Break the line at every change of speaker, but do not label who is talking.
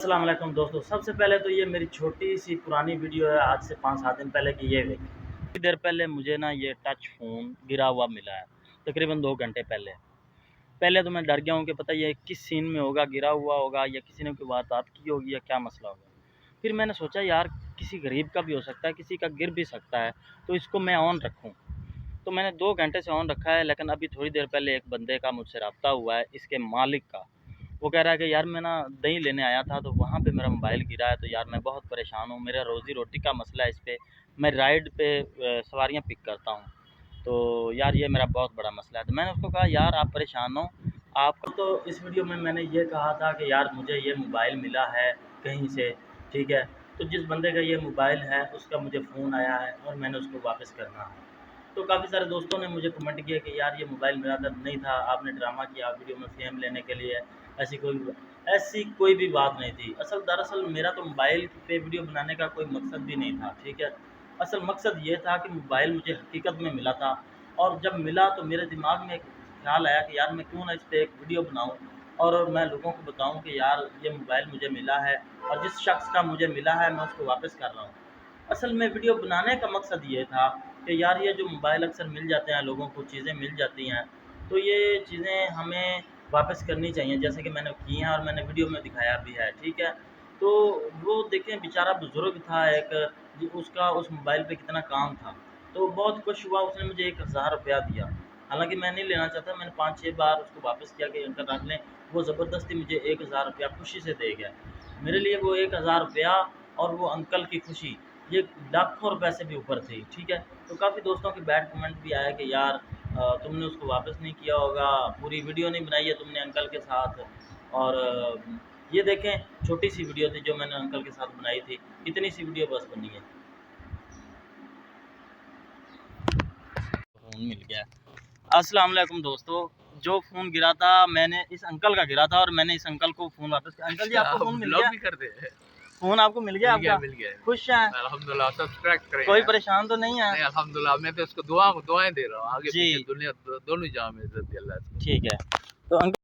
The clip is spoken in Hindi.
अस्सलाम वालेकुम दोस्तों। सबसे पहले तो ये मेरी छोटी सी पुरानी वीडियो है, आज से 5-7 दिन पहले की। ये थोड़ी देर पहले मुझे ना ये टच फ़ोन गिरा हुआ मिला है, तकरीबन 2 घंटे पहले। पहले तो मैं डर गया हूँ कि पता ये किस सीन में होगा, गिरा हुआ होगा या किसी ने कोई वारदात की होगी या क्या मसला होगा। फिर मैंने सोचा यार किसी गरीब का भी हो सकता है, किसी का गिर भी सकता है, तो इसको मैं ऑन रखूँ। तो मैंने 2 घंटे से ऑन रखा है, लेकिन अभी थोड़ी देर पहले एक बंदे का मुझसे रब्ता हुआ है, इसके मालिक का। वो कह रहा है कि यार मैं ना दही लेने आया था, तो वहाँ पे मेरा मोबाइल गिरा है, तो यार मैं बहुत परेशान हूँ, मेरा रोज़ी रोटी का मसला है इस पे। मैं राइड पे सवारियाँ पिक करता हूँ, तो यार ये मेरा बहुत बड़ा मसला है। तो मैंने उसको कहा यार आप परेशान हो, आपको तो इस वीडियो में मैंने ये कहा था कि यार मुझे ये मोबाइल मिला है कहीं से, ठीक है। तो जिस बंदे का ये मोबाइल है उसका मुझे फ़ोन आया है और मैंने उसको वापस करना है। तो काफ़ी सारे दोस्तों ने मुझे कमेंट किया कि यार ये मोबाइल मेरा तो नहीं था, आपने ड्रामा किया वीडियो में फ़ेम लेने के लिए। ऐसी कोई भी बात नहीं थी। दरअसल मेरा तो मोबाइल पे वीडियो बनाने का कोई मकसद भी नहीं था, ठीक है। असल मकसद ये था कि मोबाइल मुझे हकीकत में मिला था, और जब मिला तो मेरे दिमाग में एक ख़्याल आया कि यार मैं क्यों ना इस पे एक वीडियो बनाऊँ और मैं लोगों को बताऊँ कि यार ये मोबाइल मुझे मिला है और जिस शख़्स का मुझे मिला है मैं उसको वापस कर रहा हूँ। असल में वीडियो बनाने का मकसद ये था कि यार ये जो मोबाइल अक्सर मिल जाते हैं लोगों को, चीज़ें मिल जाती हैं, तो ये चीज़ें हमें वापस करनी चाहिए, जैसे कि मैंने की हैं और मैंने वीडियो में दिखाया भी है, ठीक है। तो वो देखें बेचारा बुज़ुर्ग था एक, उसका उस मोबाइल पे कितना काम था, तो बहुत खुश हुआ, उसने मुझे 1000 रुपया दिया। हालाँकि मैं नहीं लेना चाहता, मैंने 5-6 बार उसको वापस किया कि अंकल रख लें, वो ज़बरदस्ती मुझे 1000 रुपया खुशी से दे गया। मेरे लिए वो 1000 रुपया और वो अंकल की खुशी, ये लाखों रुपए से भी ऊपर थी, ठीक है। तो काफ़ी दोस्तों के बैड कमेंट भी आए कि यार तुमने उसको वापस नहीं किया होगा, पूरी वीडियो नहीं बनाई है तुमने अंकल के साथ। और ये देखें छोटी सी वीडियो थी जो मैंने अंकल के साथ बनाई थी, इतनी सी वीडियो बस बनी है। फ़ोन मिल गया। अस्सलाम वालेकुम दोस्तों, जो फ़ोन गिरा था मैंने इस अंकल का गिरा था और मैंने इस अंकल को फ़ोन वापस किया। अंकल जी आपको फ़ोन मिल गया?
भी कर दे।
फ़ोन आपको मिल गया आपका?
मिल गया।
खुश हैं?
अल्हम्दुलिल्लाह सब्सक्राइब करें
कोई
यार।
परेशान तो नहीं है?
नहीं अल्हम्दुलिल्लाह मैं तो उसको दुआएं दे रहा हूँ, आगे
जी।
पीछे दुनिया दोनों जहां में इज्जत दे अल्लाह।
ठीक है। तो अंकल